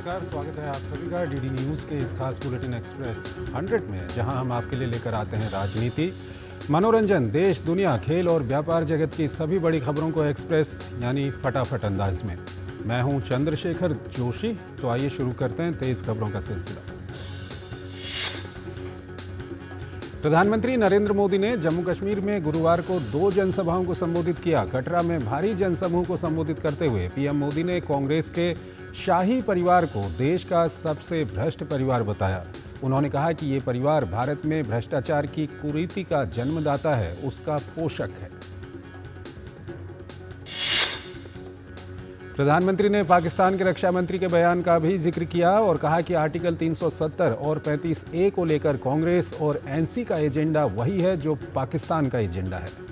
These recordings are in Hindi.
नमस्कार, स्वागत है आप सभी का डीडी न्यूज़ के इस खास बुलेटिन एक्सप्रेस 100 में, जहां हम आपके लिए लेकर आते हैं राजनीति, मनोरंजन, देश, दुनिया, खेल और व्यापार जगत की सभी बड़ी खबरों को एक्सप्रेस यानी फटाफट अंदाज में। मैं हूं चंद्रशेखर जोशी। तो आइए शुरू करते हैं तेज खबरों का सिलसिला। प्रधानमंत्री नरेंद्र मोदी ने जम्मू कश्मीर में गुरुवार को 2 जनसभाओं को संबोधित किया। कटरा में भारी जनसमूह को संबोधित करते हुए पीएम मोदी ने कांग्रेस के शाही परिवार को देश का सबसे भ्रष्ट परिवार बताया। उन्होंने कहा कि ये परिवार भारत में भ्रष्टाचार की कुरीति का जन्मदाता है, उसका पोषक है। प्रधानमंत्री ने पाकिस्तान के रक्षा मंत्री के बयान का भी जिक्र किया और कहा कि आर्टिकल 370 और 35A को लेकर कांग्रेस और एनसी का एजेंडा वही है जो पाकिस्तान का एजेंडा है।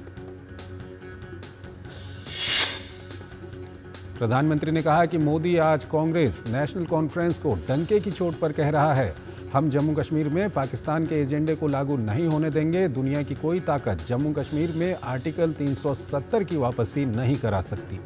प्रधानमंत्री ने कहा कि मोदी आज कांग्रेस नेशनल कॉन्फ्रेंस को डंके की चोट पर कह रहा है, हम जम्मू कश्मीर में पाकिस्तान के एजेंडे को लागू नहीं होने देंगे। दुनिया की कोई ताकत जम्मू कश्मीर में आर्टिकल 370 की वापसी नहीं करा सकती।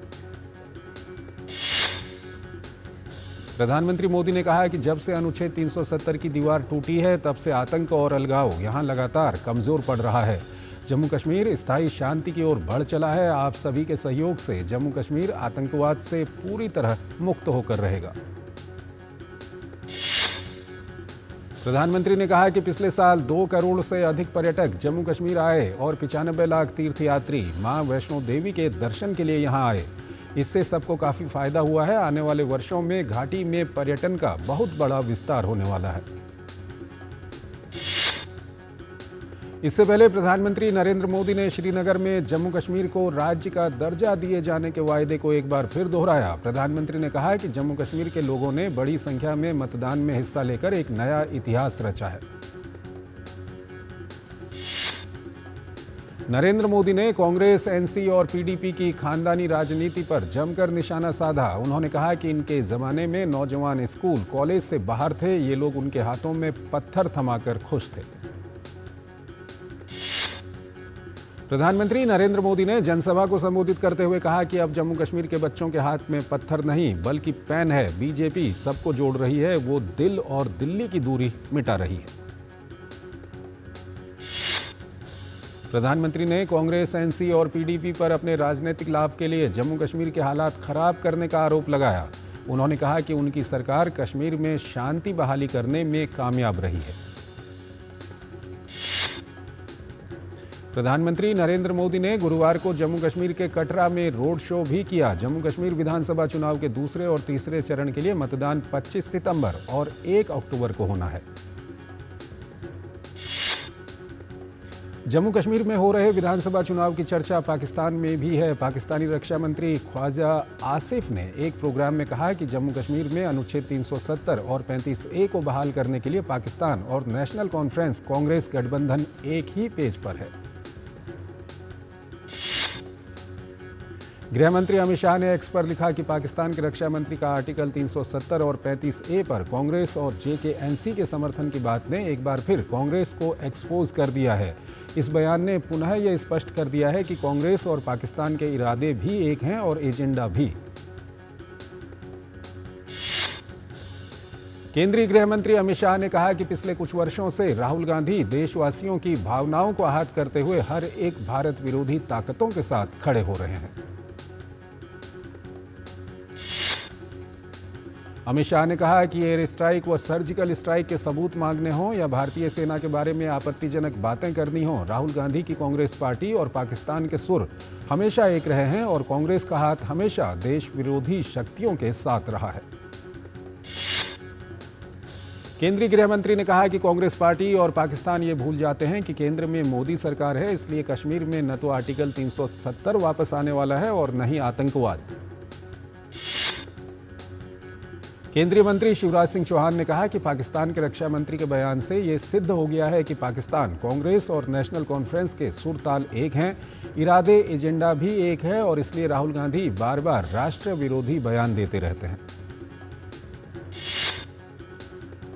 प्रधानमंत्री मोदी ने कहा कि जब से अनुच्छेद 370 की दीवार टूटी है, तब से आतंक और अलगाव यहां लगातार कमजोर पड़ रहा है। जम्मू कश्मीर स्थायी शांति की ओर बढ़ चला है। आप सभी के सहयोग से जम्मू कश्मीर आतंकवाद से पूरी तरह मुक्त होकर रहेगा। प्रधानमंत्री ने कहा कि पिछले साल 2 करोड़ से अधिक पर्यटक जम्मू कश्मीर आए और 95 लाख तीर्थयात्री मां वैष्णो देवी के दर्शन के लिए यहां आए। इससे सबको काफी फायदा हुआ है। आने वाले वर्षों में घाटी में पर्यटन का बहुत बड़ा विस्तार होने वाला है। इससे पहले प्रधानमंत्री नरेंद्र मोदी ने श्रीनगर में जम्मू कश्मीर को राज्य का दर्जा दिए जाने के वायदे को एक बार फिर दोहराया। प्रधानमंत्री ने कहा कि जम्मू कश्मीर के लोगों ने बड़ी संख्या में मतदान में हिस्सा लेकर एक नया इतिहास रचा है। नरेंद्र मोदी ने कांग्रेस, एनसी और पीडीपी की खानदानी राजनीति पर जमकर निशाना साधा। उन्होंने कहा कि इनके जमाने में नौजवान स्कूल, कॉलेज से बाहर थे, ये लोग उनके हाथों में पत्थर थमाकर खुश थे। प्रधानमंत्री नरेंद्र मोदी ने जनसभा को संबोधित करते हुए कहा कि अब जम्मू कश्मीर के बच्चों के हाथ में पत्थर नहीं बल्कि पेन है। बीजेपी सबको जोड़ रही है, वो दिल और दिल्ली की दूरी मिटा रही है। प्रधानमंत्री ने कांग्रेस, एनसी और पीडीपी पर अपने राजनीतिक लाभ के लिए जम्मू कश्मीर के हालात खराब करने का आरोप लगाया। उन्होंने कहा कि उनकी सरकार कश्मीर में शांति बहाली करने में कामयाब रही है। प्रधानमंत्री नरेंद्र मोदी ने गुरुवार को जम्मू कश्मीर के कटरा में रोड शो भी किया। जम्मू कश्मीर विधानसभा चुनाव के दूसरे और तीसरे चरण के लिए मतदान 25 सितंबर और 1 अक्टूबर को होना है। जम्मू कश्मीर में हो रहे विधानसभा चुनाव की चर्चा पाकिस्तान में भी है। पाकिस्तानी रक्षा मंत्री ख्वाजा आसिफ ने एक प्रोग्राम में कहा कि जम्मू कश्मीर में अनुच्छेद 370 और 35A को बहाल करने के लिए पाकिस्तान और नेशनल कॉन्फ्रेंस कांग्रेस गठबंधन एक ही पेज पर है। गृह मंत्री अमित शाह ने एक्स पर लिखा कि पाकिस्तान के रक्षा मंत्री का आर्टिकल 370 और 35A पर कांग्रेस और JK-NC के समर्थन की बात ने एक बार फिर कांग्रेस को एक्सपोज कर दिया है। इस बयान ने पुनः यह स्पष्ट कर दिया है कि कांग्रेस और पाकिस्तान के इरादे भी एक हैं और एजेंडा भी। केंद्रीय गृह मंत्री अमित शाह ने कहा कि पिछले कुछ वर्षों से राहुल गांधी देशवासियों की भावनाओं को आहत करते हुए हर एक भारत विरोधी ताकतों के साथ खड़े हो रहे हैं। अमित शाह ने कहा कि एयर स्ट्राइक व सर्जिकल स्ट्राइक के सबूत मांगने हों या भारतीय सेना के बारे में आपत्तिजनक बातें करनी हों, राहुल गांधी की कांग्रेस पार्टी और पाकिस्तान के सुर हमेशा एक रहे हैं और कांग्रेस का हाथ हमेशा देश विरोधी शक्तियों के साथ रहा है। केंद्रीय गृह मंत्री ने कहा कि कांग्रेस पार्टी और पाकिस्तान ये भूल जाते हैं कि केंद्र में मोदी सरकार है, इसलिए कश्मीर में न तो आर्टिकल 370 वापस आने वाला है और न ही आतंकवाद। केंद्रीय मंत्री शिवराज सिंह चौहान ने कहा कि पाकिस्तान के रक्षा मंत्री के बयान से ये सिद्ध हो गया है कि पाकिस्तान, कांग्रेस और नेशनल कॉन्फ्रेंस के सुर ताल एक हैं, इरादे, एजेंडा भी एक है और इसलिए राहुल गांधी बार बार राष्ट्र विरोधी बयान देते रहते हैं।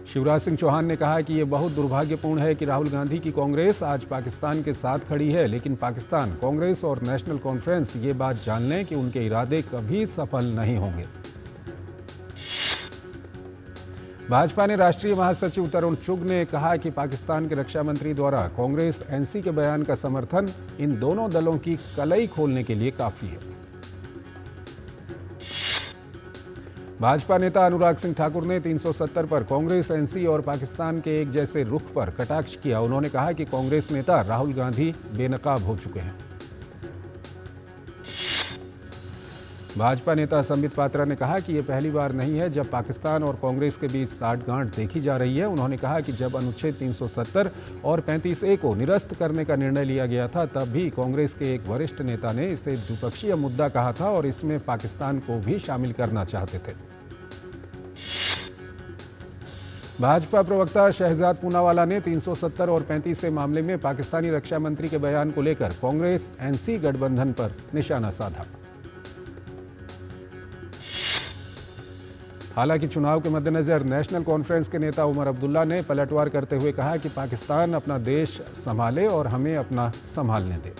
शिवराज सिंह चौहान ने कहा कि ये बहुत दुर्भाग्यपूर्ण है कि राहुल गांधी की कांग्रेस आज पाकिस्तान के साथ खड़ी है, लेकिन पाकिस्तान, कांग्रेस और नेशनल कॉन्फ्रेंस ये बात जान लें कि उनके इरादे कभी सफल नहीं होंगे। भाजपा ने राष्ट्रीय महासचिव तरुण चुग ने कहा कि पाकिस्तान के रक्षा मंत्री द्वारा कांग्रेस एनसी के बयान का समर्थन इन दोनों दलों की कलई खोलने के लिए काफी है। भाजपा नेता अनुराग सिंह ठाकुर ने 370 पर कांग्रेस, एनसी और पाकिस्तान के एक जैसे रुख पर कटाक्ष किया। उन्होंने कहा कि कांग्रेस नेता राहुल गांधी बेनकाब हो चुके हैं। भाजपा नेता संबित पात्रा ने कहा कि यह पहली बार नहीं है जब पाकिस्तान और कांग्रेस के बीच साठगांठ देखी जा रही है। उन्होंने कहा कि जब अनुच्छेद 370 और 35A को निरस्त करने का निर्णय लिया गया था, तब भी कांग्रेस के एक वरिष्ठ नेता ने इसे द्विपक्षीय मुद्दा कहा था और इसमें पाकिस्तान को भी शामिल करना चाहते थे। भाजपा प्रवक्ता शहजाद पूनावाला ने 370 और 35A मामले में पाकिस्तानी रक्षा मंत्री के बयान को लेकर कांग्रेस एनसी गठबंधन पर निशाना साधा। हालांकि चुनाव के मद्देनजर नेशनल कॉन्फ्रेंस के नेता उमर अब्दुल्ला ने पलटवार करते हुए कहा कि पाकिस्तान अपना देश संभाले और हमें अपना संभालने दे।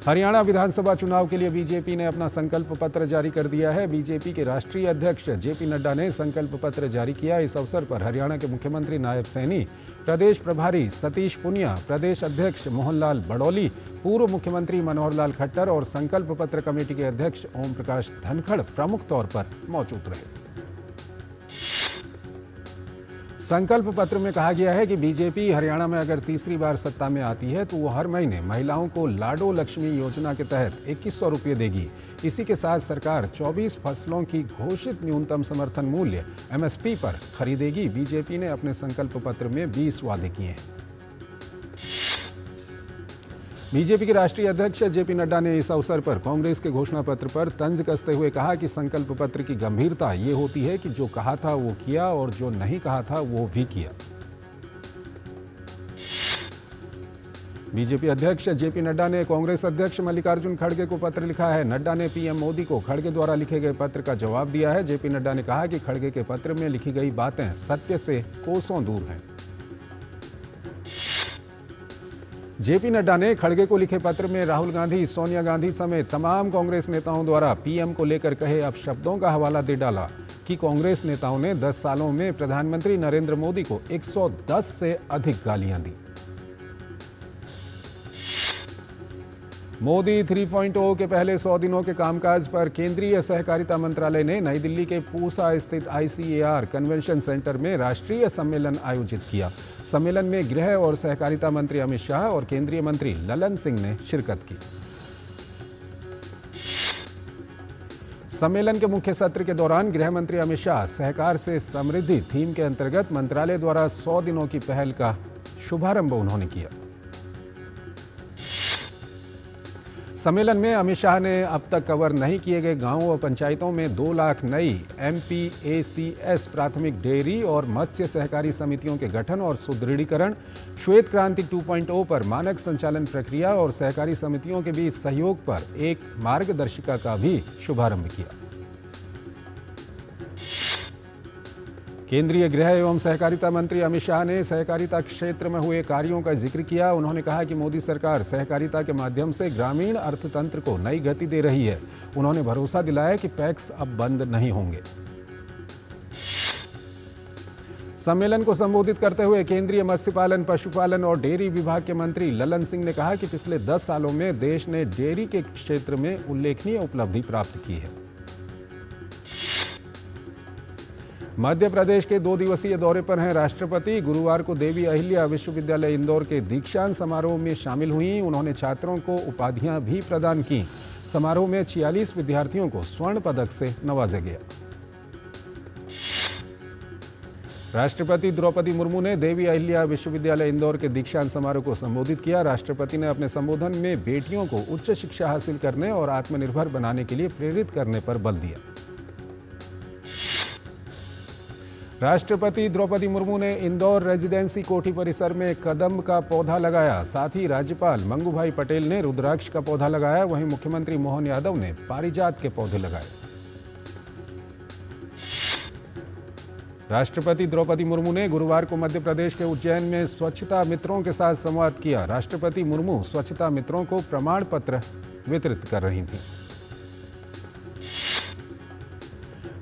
हरियाणा विधानसभा चुनाव के लिए बीजेपी ने अपना संकल्प पत्र जारी कर दिया है। बीजेपी के राष्ट्रीय अध्यक्ष जेपी नड्डा ने संकल्प पत्र जारी किया। इस अवसर पर हरियाणा के मुख्यमंत्री नायब सैनी, प्रदेश प्रभारी सतीश पुनिया, प्रदेश अध्यक्ष मोहनलाल बड़ौली, पूर्व मुख्यमंत्री मनोहर लाल खट्टर और संकल्प पत्र कमेटी के अध्यक्ष ओम प्रकाश धनखड़ प्रमुख तौर पर मौजूद रहे। संकल्प पत्र में कहा गया है कि बीजेपी हरियाणा में अगर तीसरी बार सत्ता में आती है तो वो हर महीने महिलाओं को लाडो लक्ष्मी योजना के तहत 2100 रुपये देगी। इसी के साथ सरकार 24 फसलों की घोषित न्यूनतम समर्थन मूल्य MSP पर खरीदेगी। बीजेपी ने अपने संकल्प पत्र में 20 वादे किए हैं। बीजेपी के राष्ट्रीय अध्यक्ष जेपी नड्डा ने इस अवसर पर कांग्रेस के घोषणा पत्र पर तंज कसते हुए कहा कि संकल्प पत्र की गंभीरता ये होती है कि जो कहा था वो किया और जो नहीं कहा था वो भी किया। बीजेपी अध्यक्ष जेपी नड्डा ने कांग्रेस अध्यक्ष मल्लिकार्जुन खड़गे को पत्र लिखा है। नड्डा ने पीएम मोदी को खड़गे द्वारा लिखे गए पत्र का जवाब दिया है। जेपी नड्डा ने कहा कि खड़गे के पत्र में लिखी गई बातें सत्य से कोसों दूर हैं। जेपी नड्डा ने खड़गे को लिखे पत्र में राहुल गांधी, सोनिया गांधी समेत तमाम कांग्रेस नेताओं द्वारा पीएम को लेकर कहे अपशब्दों का हवाला दे डाला कि कांग्रेस नेताओं ने 10 सालों में प्रधानमंत्री नरेंद्र मोदी को 110 से अधिक गालियां दी। मोदी 3.0 के पहले 100 दिनों के कामकाज पर केंद्रीय सहकारिता मंत्रालय ने नई दिल्ली के पूसा स्थित ICAR कन्वेंशन सेंटर में राष्ट्रीय सम्मेलन आयोजित किया। सम्मेलन में गृह और सहकारिता मंत्री अमित शाह और केंद्रीय मंत्री ललन सिंह ने शिरकत की। सम्मेलन के मुख्य सत्र के दौरान गृह मंत्री अमित शाह सहकार से समृद्धि थीम के अंतर्गत मंत्रालय द्वारा 100 दिनों की पहल का शुभारंभ उन्होंने किया। सम्मेलन में अमित शाह ने अब तक कवर नहीं किए गए गांवों और पंचायतों में 2 लाख नई MPACS प्राथमिक डेयरी और मत्स्य सहकारी समितियों के गठन और सुदृढ़ीकरण, श्वेत क्रांति 2.0 पर मानक संचालन प्रक्रिया और सहकारी समितियों के बीच सहयोग पर एक मार्गदर्शिका का भी शुभारंभ किया। केंद्रीय गृह एवं सहकारिता मंत्री अमित शाह ने सहकारिता क्षेत्र में हुए कार्यों का जिक्र किया। उन्होंने कहा कि मोदी सरकार सहकारिता के माध्यम से ग्रामीण अर्थतंत्र को नई गति दे रही है। उन्होंने भरोसा दिलाया कि पैक्स अब बंद नहीं होंगे। सम्मेलन को संबोधित करते हुए केंद्रीय मत्स्य पालन, पशुपालन और डेयरी विभाग के मंत्री ललन सिंह ने कहा कि पिछले 10 सालों में देश ने डेयरी के क्षेत्र में उल्लेखनीय उपलब्धि प्राप्त की है। मध्य प्रदेश के 2 दिवसीय दौरे पर हैं राष्ट्रपति। गुरुवार को देवी अहिल्या विश्वविद्यालय इंदौर के दीक्षांत समारोह में शामिल हुई। उन्होंने छात्रों को उपाधियां भी प्रदान की। समारोह में 46 विद्यार्थियों को स्वर्ण पदक से नवाजा गया। राष्ट्रपति द्रौपदी मुर्मू ने देवी अहिल्या विश्वविद्यालय इंदौर के दीक्षांत समारोह को संबोधित किया। राष्ट्रपति ने अपने संबोधन में बेटियों को उच्च शिक्षा हासिल करने और आत्मनिर्भर बनाने के लिए प्रेरित करने पर बल दिया। राष्ट्रपति द्रौपदी मुर्मू ने इंदौर रेजिडेंसी कोठी परिसर में कदम का पौधा लगाया। साथ ही राज्यपाल मंगूभाई पटेल ने रुद्राक्ष का पौधा लगाया। वहीं मुख्यमंत्री मोहन यादव ने पारिजात के पौधे लगाए। राष्ट्रपति द्रौपदी मुर्मू ने गुरुवार को मध्य प्रदेश के उज्जैन में स्वच्छता मित्रों के साथ संवाद किया। राष्ट्रपति मुर्मू स्वच्छता मित्रों को प्रमाण पत्र वितरित कर रही थीं।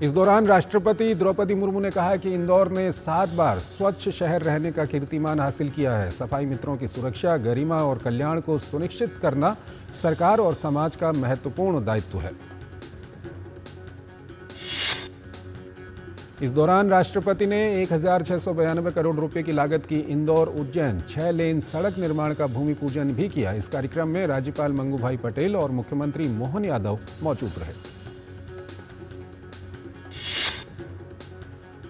इस दौरान राष्ट्रपति द्रौपदी मुर्मू ने कहा कि इंदौर ने 7 बार स्वच्छ शहर रहने का कीर्तिमान हासिल किया है। सफाई मित्रों की सुरक्षा, गरिमा और कल्याण को सुनिश्चित करना सरकार और समाज का महत्वपूर्ण दायित्व है। इस दौरान राष्ट्रपति ने 1692 करोड़ रुपए की लागत की इंदौर उज्जैन 6 लेन सड़क निर्माण का भूमि पूजन भी किया। इस कार्यक्रम में राज्यपाल मंगूभाई पटेल और मुख्यमंत्री मोहन यादव मौजूद रहे।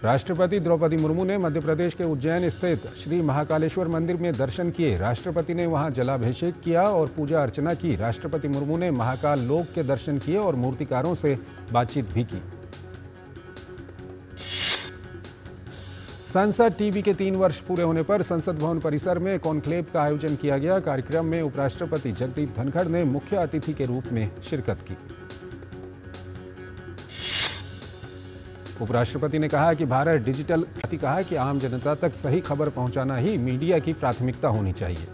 राष्ट्रपति द्रौपदी मुर्मू ने मध्य प्रदेश के उज्जैन स्थित श्री महाकालेश्वर मंदिर में दर्शन किए। राष्ट्रपति ने वहां जलाभिषेक किया और पूजा अर्चना की। राष्ट्रपति मुर्मू ने महाकाल लोक के दर्शन किए और मूर्तिकारों से बातचीत भी की। संसद टीवी के 3 वर्ष पूरे होने पर संसद भवन परिसर में कॉन्क्लेव का आयोजन किया गया। कार्यक्रम में उपराष्ट्रपति जगदीप धनखड़ ने मुख्य अतिथि के रूप में शिरकत की। उपराष्ट्रपति ने कहा कि भारत डिजिटल कहा कि आम जनता तक सही खबर पहुंचाना ही मीडिया की प्राथमिकता होनी चाहिए।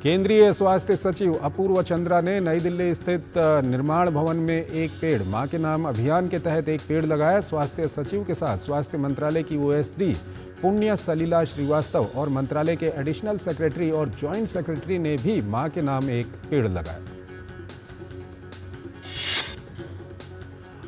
केंद्रीय स्वास्थ्य सचिव अपूर्व चंद्रा ने नई दिल्ली स्थित निर्माण भवन में एक पेड़ मां के नाम अभियान के तहत एक पेड़ लगाया। स्वास्थ्य सचिव के साथ स्वास्थ्य मंत्रालय की ओएसडी पुण्य सलीला श्रीवास्तव और मंत्रालय के एडिशनल सेक्रेटरी और ज्वाइंट सेक्रेटरी ने भी मां के नाम एक पेड़ लगाया।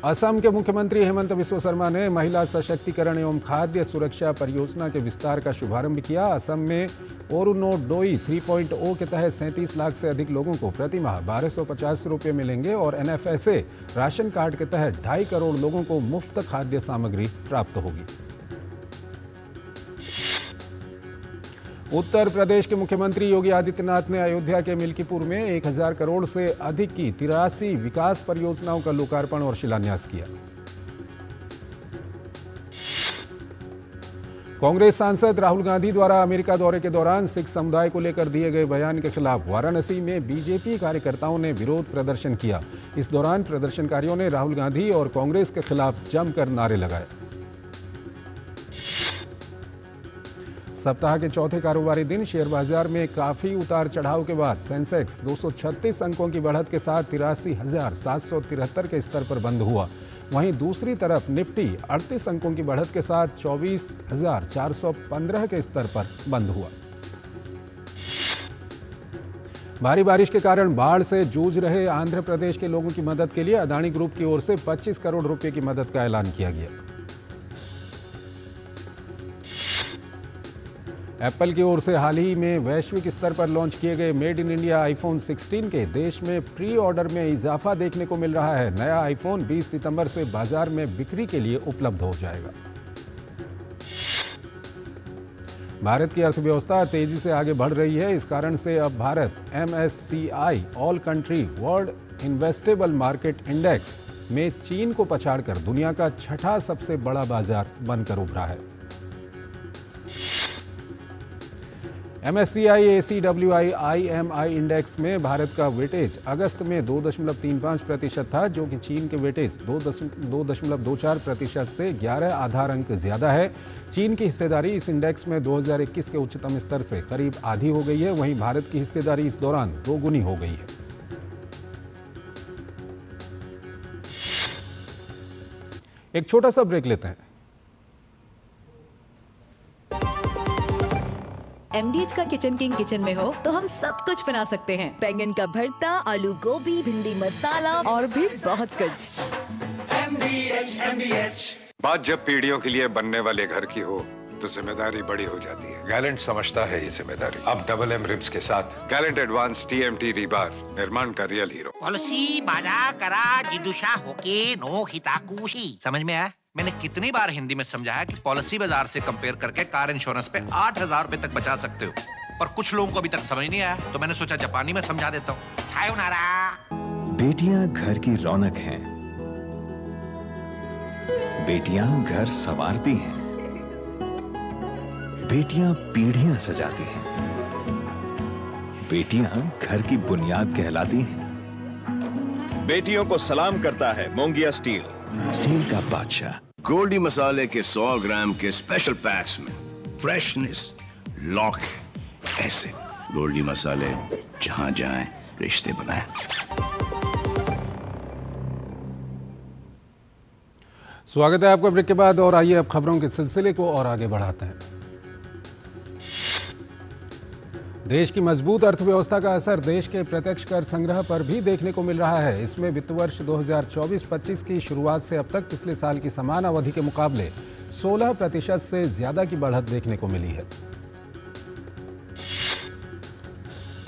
असम के मुख्यमंत्री हेमंत बिस्वा शर्मा ने महिला सशक्तिकरण एवं खाद्य सुरक्षा परियोजना के विस्तार का शुभारंभ किया। असम में ओरुनोडोई 3.0 के तहत 37 लाख से अधिक लोगों को प्रति माह 1250 रुपये मिलेंगे और एनएफएसए राशन कार्ड के तहत 2.5 करोड़ लोगों को मुफ्त खाद्य सामग्री प्राप्त होगी। उत्तर प्रदेश के मुख्यमंत्री योगी आदित्यनाथ ने अयोध्या के मिल्कीपुर में 1000 करोड़ से अधिक की 83 विकास परियोजनाओं का लोकार्पण और शिलान्यास किया। कांग्रेस सांसद राहुल गांधी द्वारा अमेरिका दौरे के दौरान सिख समुदाय को लेकर दिए गए बयान के खिलाफ वाराणसी में बीजेपी कार्यकर्ताओं ने विरोध प्रदर्शन किया। इस दौरान प्रदर्शनकारियों ने राहुल गांधी और कांग्रेस के खिलाफ जमकर नारे लगाए। सप्ताह के चौथे कारोबारी दिन शेयर बाजार में काफी उतार चढ़ाव के बाद सेंसेक्स 236 अंकों की बढ़त के साथ 83,773 के स्तर पर बंद हुआ। वहीं दूसरी तरफ निफ्टी 38 अंकों की बढ़त के साथ 24,415 के स्तर पर बंद हुआ। भारी बारिश के कारण बाढ़ से जूझ रहे आंध्र प्रदेश के लोगों की मदद के लिए अदानी ग्रुप की ओर से 25 करोड़ रुपए की मदद का ऐलान किया गया। एप्पल की ओर से हाल ही में वैश्विक स्तर पर लॉन्च किए गए मेड इन इंडिया आईफोन 16 के देश में प्री ऑर्डर में इजाफा देखने को मिल रहा है। नया आईफोन 20 सितंबर से बाजार में बिक्री के लिए उपलब्ध हो जाएगा। भारत की अर्थव्यवस्था तेजी से आगे बढ़ रही है। इस कारण से अब Bharat MSCI all country world investable market index में चीन को पछाड़कर दुनिया का 6ठा सबसे बड़ा बाजार बनकर उभरा है। MSCI ACWI IMI इंडेक्स में भारत का वेटेज अगस्त में 2.35% था, जो कि चीन के वेटेज 2.24% से 11 आधार अंक ज्यादा है। चीन की हिस्सेदारी इस इंडेक्स में 2021 के उच्चतम स्तर से करीब आधी हो गई है। वहीं भारत की हिस्सेदारी इस दौरान 2 गुनी हो गई है। एक छोटा सा ब्रेक लेते हैं। MDH का किचन किंग किचन में हो तो हम सब कुछ बना सकते हैं। बैंगन का भरता, आलू गोभी, भिंडी मसाला और भी बहुत कुछ। MDH। बात जब पीढ़ियों के लिए बनने वाले घर की हो तो जिम्मेदारी बड़ी हो जाती है। गैलेंट समझता है ये जिम्मेदारी। अब डबल M रिब्स के साथ गैलेंट एडवांस TMT रीबार, निर्माण का रियल हीरो। पॉलिसी बाजा करा जिदुशा होके नो हिताकुशी। समझ में आया? मैंने कितनी बार हिंदी में समझाया कि पॉलिसी बाजार से कंपेयर करके कार इंश्योरेंस पे 8,000 रुपए तक बचा सकते हो, पर कुछ लोगों को अभी तक समझ नहीं आया, तो मैंने सोचा जापानी में समझा देता हूँ। सायोनारा। बेटियां घर की रौनक हैं। बेटियां घर संवारती हैं। बेटियां पीढ़ियां सजाती हैं। बेटियां घर की बुनियाद कहलाती हैं। बेटियों को सलाम करता है मोंगिया स्टील, स्टील का बादशाह। गोल्डी मसाले के 100 ग्राम के स्पेशल पैक्स में फ्रेशनेस लॉक है। ऐसे गोल्डी मसाले जहां जाएं रिश्ते बनाएं। स्वागत है आपका ब्रेक के बाद और आइए अब खबरों के सिलसिले को और आगे बढ़ाते हैं। देश की मजबूत अर्थव्यवस्था का असर देश के प्रत्यक्ष कर संग्रह पर भी देखने को मिल रहा है। इसमें वित्त वर्ष 2024-25 की शुरुआत से अब तक पिछले साल की समान अवधि के मुकाबले 16% से ज्यादा की बढ़त देखने को मिली है।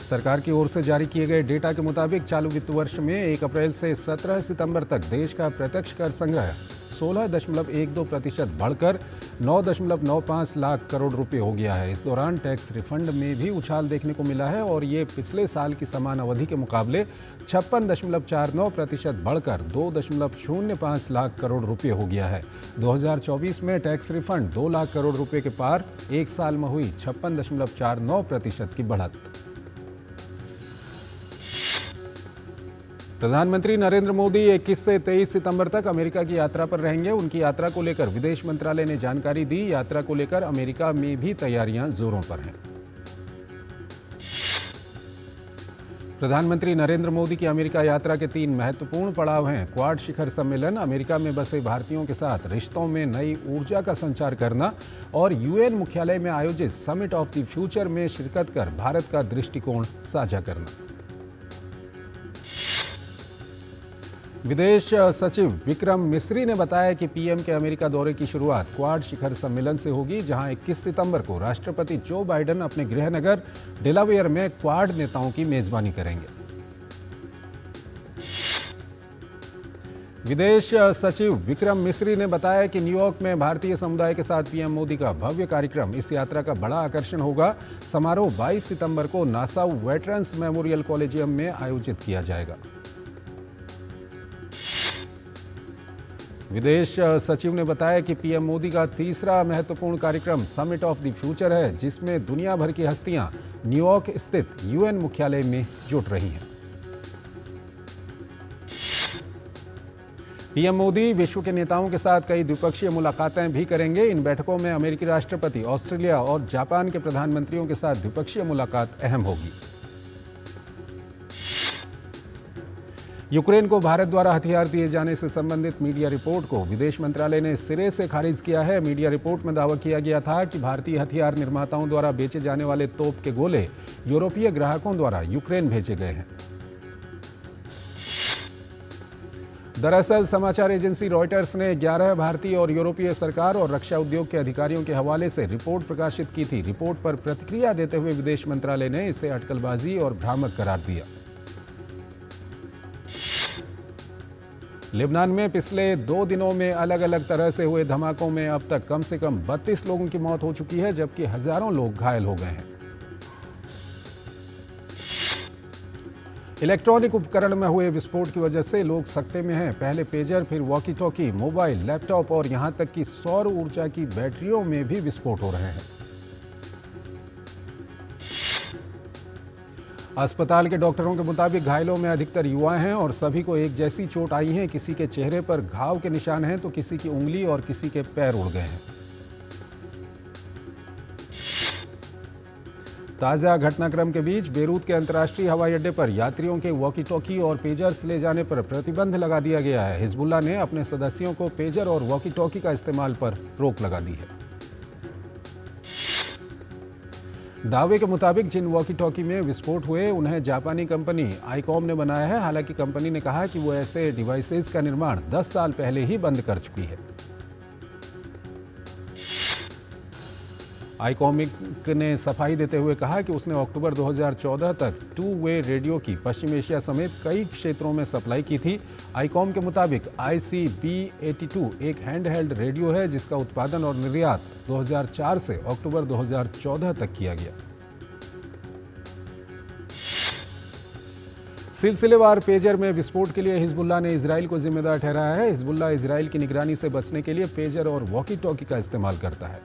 सरकार की ओर से जारी किए गए डेटा के मुताबिक चालू वित्त वर्ष में 1 अप्रैल से 17 सितंबर तक देश का प्रत्यक्ष कर संग्रह 16.12% बढ़कर 9.95 लाख करोड़ रुपए हो गया है। इस दौरान टैक्स रिफंड में भी उछाल देखने को मिला है और ये पिछले साल की समान अवधि के मुकाबले 56.49% बढ़कर 2.05 लाख करोड़ रुपए हो गया है। 2024 में टैक्स रिफंड 2 लाख करोड़ रुपए के पार, एक साल में हुई 56.49% की बढ़त। प्रधानमंत्री नरेंद्र मोदी 21 से 23 सितंबर तक अमेरिका की यात्रा पर रहेंगे। उनकी यात्रा को लेकर विदेश मंत्रालय ने जानकारी दी। यात्रा को लेकर अमेरिका में भी तैयारियां जोरों पर हैं। प्रधानमंत्री नरेंद्र मोदी की अमेरिका यात्रा के 3 महत्वपूर्ण पड़ाव हैं। क्वाड शिखर सम्मेलन, अमेरिका में बसे भारतीयों के साथ रिश्तों में नई ऊर्जा का संचार करना और यूएन मुख्यालय में आयोजित समिट ऑफ द फ्यूचर में शिरकत कर भारत का दृष्टिकोण साझा करना। विदेश सचिव विक्रम मिस्री ने बताया कि पीएम के अमेरिका दौरे की शुरुआत क्वाड शिखर सम्मेलन से होगी, जहां 21 सितंबर को राष्ट्रपति जो बाइडेन अपने गृहनगर डेलावेयर में क्वाड नेताओं की मेजबानी करेंगे। विदेश सचिव विक्रम मिस्री ने बताया कि न्यूयॉर्क में भारतीय समुदाय के साथ पीएम मोदी का भव्य कार्यक्रम इस यात्रा का बड़ा आकर्षण होगा। समारोह 22 सितंबर को नासाउ वेटरन्स मेमोरियल कॉलेजियम में आयोजित किया जाएगा। विदेश सचिव ने बताया कि पीएम मोदी का तीसरा महत्वपूर्ण कार्यक्रम समिट ऑफ द फ्यूचर है, जिसमें दुनिया भर की हस्तियां न्यूयॉर्क स्थित यूएन मुख्यालय में जुट रही हैं। पीएम मोदी विश्व के नेताओं के साथ कई द्विपक्षीय मुलाकातें भी करेंगे। इन बैठकों में अमेरिकी राष्ट्रपति, ऑस्ट्रेलिया और जापान के प्रधानमंत्रियों के साथ द्विपक्षीय मुलाकात अहम होगी। यूक्रेन को भारत द्वारा हथियार दिए जाने से संबंधित मीडिया रिपोर्ट को विदेश मंत्रालय ने सिरे से खारिज किया है। मीडिया रिपोर्ट में दावा किया गया था कि भारतीय हथियार निर्माताओं द्वारा बेचे जाने वाले तोप के गोले यूरोपीय ग्राहकों द्वारा यूक्रेन भेजे गए हैं। दरअसल समाचार एजेंसी रॉयटर्स ने 11 भारतीय और यूरोपीय सरकार और रक्षा उद्योग के अधिकारियों के हवाले से रिपोर्ट प्रकाशित की थी। रिपोर्ट पर प्रतिक्रिया देते हुए विदेश मंत्रालय ने इसे अटकलबाजी और भ्रामक करार दिया। लेबनान में पिछले 2 दिनों में अलग अलग तरह से हुए धमाकों में अब तक कम से कम 32 लोगों की मौत हो चुकी है, जबकि हजारों लोग घायल हो गए हैं। इलेक्ट्रॉनिक उपकरण में हुए विस्फोट की वजह से लोग सकते में हैं। पहले पेजर, फिर वॉकी टॉकी, मोबाइल, लैपटॉप और यहां तक कि सौर ऊर्जा की बैटरियों में भी विस्फोट हो रहे हैं। अस्पताल के डॉक्टरों के मुताबिक घायलों में अधिकतर युवा हैं और सभी को एक जैसी चोट आई है। किसी के चेहरे पर घाव के निशान हैं तो किसी की उंगली और किसी के पैर उड़ गए हैं। ताज़ा घटनाक्रम के बीच बेरूत के अंतर्राष्ट्रीय हवाई अड्डे पर यात्रियों के वॉकी टॉकी और पेजर्स ले जाने पर प्रतिबंध लगा दिया गया है। हिजबुल्लाह ने अपने सदस्यों को पेजर और वॉकी टॉकी का इस्तेमाल पर रोक लगा दी है। दावे के मुताबिक जिन वॉकी टॉकी में विस्फोट हुए उन्हें जापानी कंपनी आईकॉम ने बनाया है। हालांकि कंपनी ने कहा कि वो ऐसे डिवाइसेस का निर्माण 10 साल पहले ही बंद कर चुकी है। आईकॉमिक ने सफाई देते हुए कहा कि उसने अक्टूबर 2014 तक 2 वे रेडियो की पश्चिम एशिया समेत कई क्षेत्रों में सप्लाई की थी। आईकॉम के मुताबिक ICB-82 एक हैंडहेल्ड रेडियो है जिसका उत्पादन और निर्यात 2004 से अक्टूबर 2014 तक किया गया। सिलसिलेवार पेजर में विस्फोट के लिए हिजबुल्लाह ने इजराइल को जिम्मेदार ठहराया है। हिजबुल्लाह इजराइल की निगरानी से बचने के लिए पेजर और वॉकी टॉकी का इस्तेमाल करता है।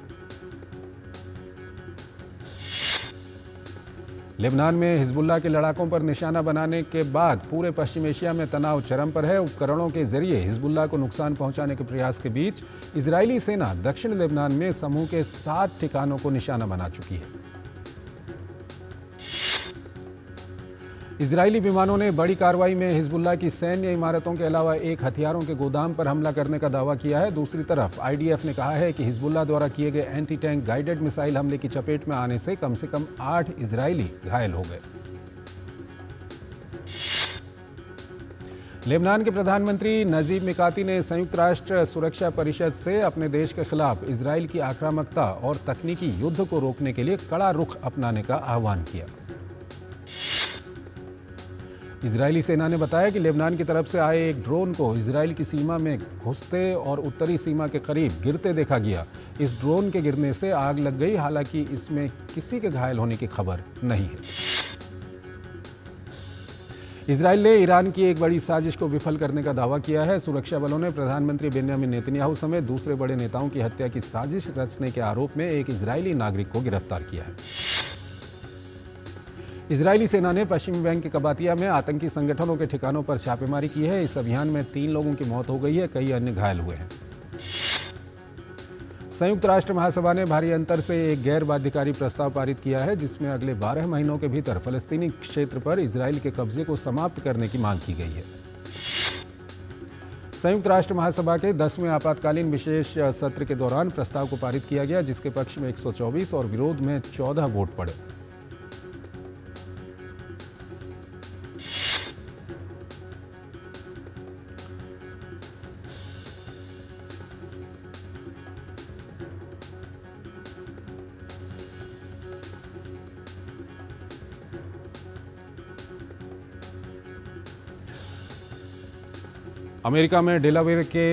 लेबनान में हिजबुल्लाह के लड़ाकों पर निशाना बनाने के बाद पूरे पश्चिम एशिया में तनाव चरम पर है। उपकरणों के जरिए हिजबुल्लाह को नुकसान पहुंचाने के प्रयास के बीच इजरायली सेना दक्षिण लेबनान में समूह के 7 ठिकानों को निशाना बना चुकी है। इजरायली विमानों ने बड़ी कार्रवाई में हिजबुल्लाह की सैन्य इमारतों के अलावा एक हथियारों के गोदाम पर हमला करने का दावा किया है। दूसरी तरफ आईडीएफ ने कहा है कि हिजबुल्लाह द्वारा किए गए एंटी टैंक गाइडेड मिसाइल हमले की चपेट में आने से कम 8 इजरायली घायल हो गए। लेबनान के प्रधानमंत्री नजीब मिकाती ने संयुक्त राष्ट्र सुरक्षा परिषद से अपने देश के खिलाफ इजरायल की आक्रामकता और तकनीकी युद्ध को रोकने के लिए कड़ा रुख अपनाने का आह्वान किया। इजरायली सेना ने बताया कि लेबनान की तरफ से आए एक ड्रोन को इजरायल की सीमा में घुसते और उत्तरी सीमा के करीब गिरते देखा गया। इस ड्रोन के गिरने से आग लग गई, हालांकि इसमें किसी के घायल होने की खबर नहीं है। इजरायल ने ईरान की एक बड़ी साजिश को विफल करने का दावा किया है। सुरक्षा बलों ने प्रधानमंत्री बेंजामिन नेतन्याहू समेत दूसरे बड़े नेताओं की हत्या की साजिश रचने के आरोप में एक इजरायली नागरिक को गिरफ्तार किया है। इजरायली सेना ने पश्चिमी बैंक के कबातिया में आतंकी संगठनों के ठिकानों पर छापेमारी की है। इस अभियान में 3 लोगों की मौत हो गई है, कई अन्य घायल हुए हैं। संयुक्त राष्ट्र महासभा ने भारी अंतर से एक गैर बाध्यकारी प्रस्ताव पारित किया है, जिसमें अगले 12 महीनों के भीतर फलस्तीनी क्षेत्र पर इजरायल के कब्जे को समाप्त करने की मांग की गई है। संयुक्त राष्ट्र महासभा के 10वें आपातकालीन विशेष सत्र के दौरान प्रस्ताव को पारित किया गया, जिसके पक्ष में 124 और विरोध में 14 वोट पड़े। अमेरिका में डेलावेयर के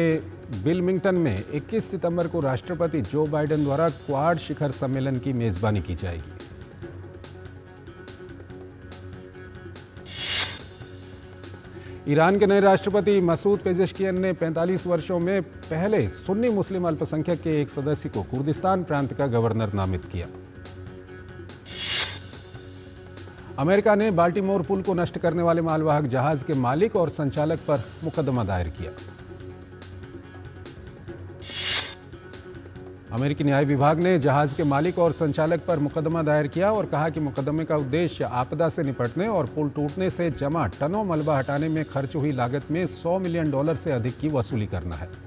विल्मिंगटन में 21 सितंबर को राष्ट्रपति जो बाइडेन द्वारा क्वाड शिखर सम्मेलन की मेजबानी की जाएगी। ईरान के नए राष्ट्रपति मसूद पेजेश्कियन ने 45 वर्षों में पहले सुन्नी मुस्लिम अल्पसंख्यक के एक सदस्य को कुर्दिस्तान प्रांत का गवर्नर नामित किया। अमेरिका ने बाल्टीमोर पुल को नष्ट करने वाले मालवाहक जहाज के मालिक और संचालक पर मुकदमा दायर किया। अमेरिकी न्याय विभाग ने जहाज के मालिक और संचालक पर मुकदमा दायर किया और कहा कि मुकदमे का उद्देश्य आपदा से निपटने और पुल टूटने से जमा टनों मलबा हटाने में खर्च हुई लागत में $100 मिलियन से अधिक की वसूली करना है।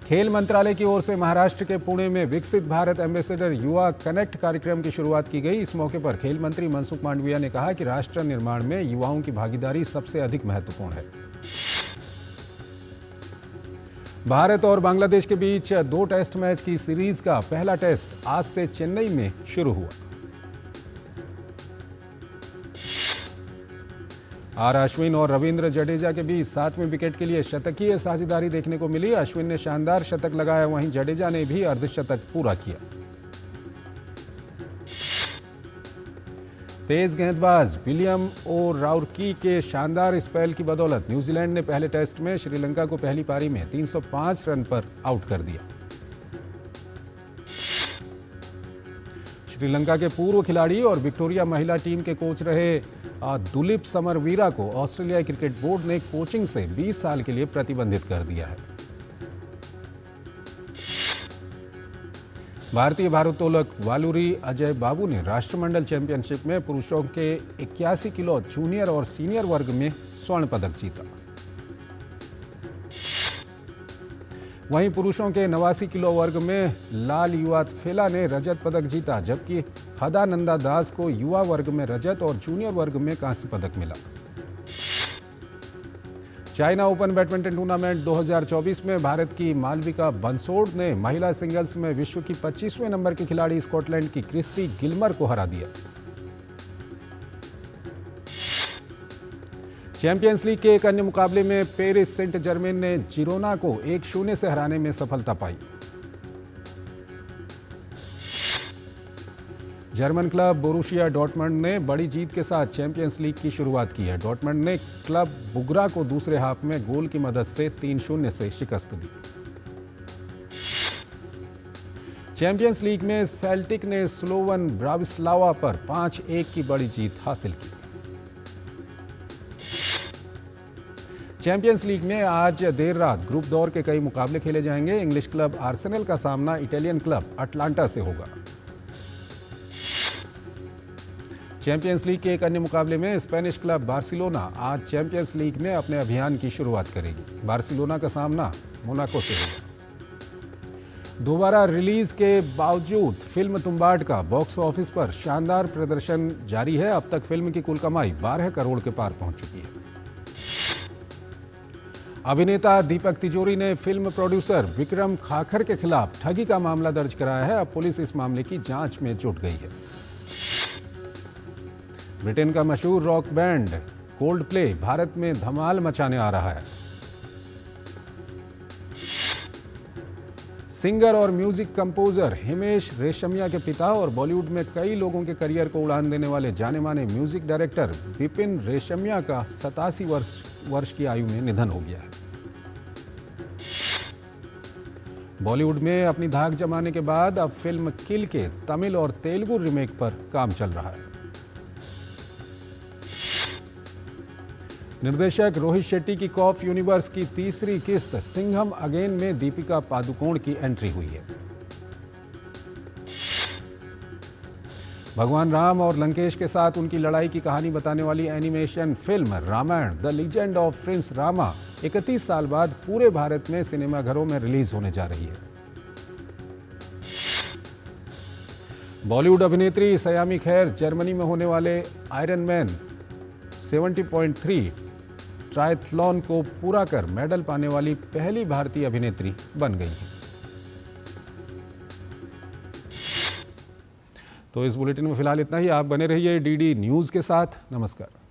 खेल मंत्रालय की ओर से महाराष्ट्र के पुणे में विकसित भारत एम्बेसडर युवा कनेक्ट कार्यक्रम की शुरुआत की गई। इस मौके पर खेल मंत्री मनसुख मांडविया ने कहा कि राष्ट्र निर्माण में युवाओं की भागीदारी सबसे अधिक महत्वपूर्ण है। भारत और बांग्लादेश के बीच 2 टेस्ट मैच की सीरीज का पहला टेस्ट आज से चेन्नई में शुरू हुआ। आर अश्विन और रविंद्र जडेजा के बीच 7वें विकेट के लिए शतकीय साझेदारी देखने को मिली। अश्विन ने शानदार शतक लगाया, वहीं जडेजा ने भी अर्धशतक पूरा किया। तेज गेंदबाज विलियम ओ राउरकी के शानदार स्पेल की बदौलत न्यूजीलैंड ने पहले टेस्ट में श्रीलंका को पहली पारी में 305 रन पर आउट कर दिया। श्रीलंका के पूर्व खिलाड़ी और विक्टोरिया महिला टीम के कोच रहे दुलीप समरवीरा को ऑस्ट्रेलियाई क्रिकेट बोर्ड ने कोचिंग से 20 साल के लिए प्रतिबंधित कर दिया है। भारतीय भारोत्तोलक वालुरी अजय बाबू ने राष्ट्रमंडल चैंपियनशिप में पुरुषों के 81 किलो जूनियर और सीनियर वर्ग में स्वर्ण पदक जीता। वहीं पुरुषों के 89 किलो वर्ग में लाल युवातफेला ने रजत पदक जीता, जबकि हदानंदा दास को युवा वर्ग में रजत और जूनियर वर्ग में कांस्य पदक मिला। चाइना ओपन बैडमिंटन टूर्नामेंट 2024 में भारत की मालविका बंसोड ने महिला सिंगल्स में विश्व की 25वें नंबर की खिलाड़ी स्कॉटलैंड की क्रिस्टी गिलमर को हरा दिया। चैंपियंस लीग के एक अन्य मुकाबले में पेरिस सेंट जर्मेन ने जिरोना को 1-0 से हराने में सफलता पाई। जर्मन क्लब बोरुसिया डॉर्टमंड ने बड़ी जीत के साथ चैंपियंस लीग की शुरुआत की है। डॉर्टमंड ने क्लब बुगरा को दूसरे हाफ में गोल की मदद से 3-0 से शिकस्त दी। चैंपियंस लीग में सेल्टिक ने स्लोवन ब्राविस्लावा पर 5-1 की बड़ी जीत हासिल की। चैंपियंस लीग में आज देर रात ग्रुप दौर के कई मुकाबले खेले जाएंगे। इंग्लिश क्लब आर्सेनल का सामना इटालियन क्लब अटलांटा से होगा। चैंपियंस लीग के एक अन्य मुकाबले में स्पेनिश क्लब बार्सिलोना आज चैंपियंस लीग में अपने अभियान की शुरुआत करेगी। बार्सिलोना का सामना मोनाको से होगा। दोबारा रिलीज के बावजूद फिल्म तुम्बाड का बॉक्स ऑफिस पर शानदार प्रदर्शन जारी है। अब तक फिल्म की कुल कमाई 12 करोड़ के पार पहुंच चुकी है। अभिनेता दीपक तिजोरी ने फिल्म प्रोड्यूसर विक्रम खाखर के खिलाफ ठगी का मामला दर्ज कराया है। अब पुलिस इस मामले की जांच में जुट गई है। ब्रिटेन का मशहूर रॉक बैंड कोल्डप्ले भारत में धमाल मचाने आ रहा है। सिंगर और म्यूजिक कंपोजर हिमेश रेशमिया के पिता और बॉलीवुड में कई लोगों के करियर को उड़ान देने वाले जाने माने म्यूजिक डायरेक्टर विपिन रेशमिया का 87 वर्ष की आयु में निधन हो गया है। बॉलीवुड में अपनी धाक जमाने के बाद अब फिल्म किल के तमिल और तेलुगु रीमेक पर काम चल रहा है। निर्देशक रोहित शेट्टी की कॉफ यूनिवर्स की तीसरी किस्त सिंघम अगेन में दीपिका पादुकोण की एंट्री हुई है। भगवान राम और लंकेश के साथ उनकी लड़ाई की कहानी बताने वाली animation film Ramayana the legend of prince Rama 31 साल बाद पूरे भारत में सिनेमाघरों में रिलीज होने जा रही है। बॉलीवुड अभिनेत्री सयामी खैर जर्मनी में होने वाले आयरन मैन 70.3 ट्रायथलॉन को पूरा कर मेडल पाने वाली पहली भारतीय अभिनेत्री बन गई है। तो इस बुलेटिन में फिलहाल इतना ही। आप बने रहिए डीडी न्यूज़ के साथ। नमस्कार।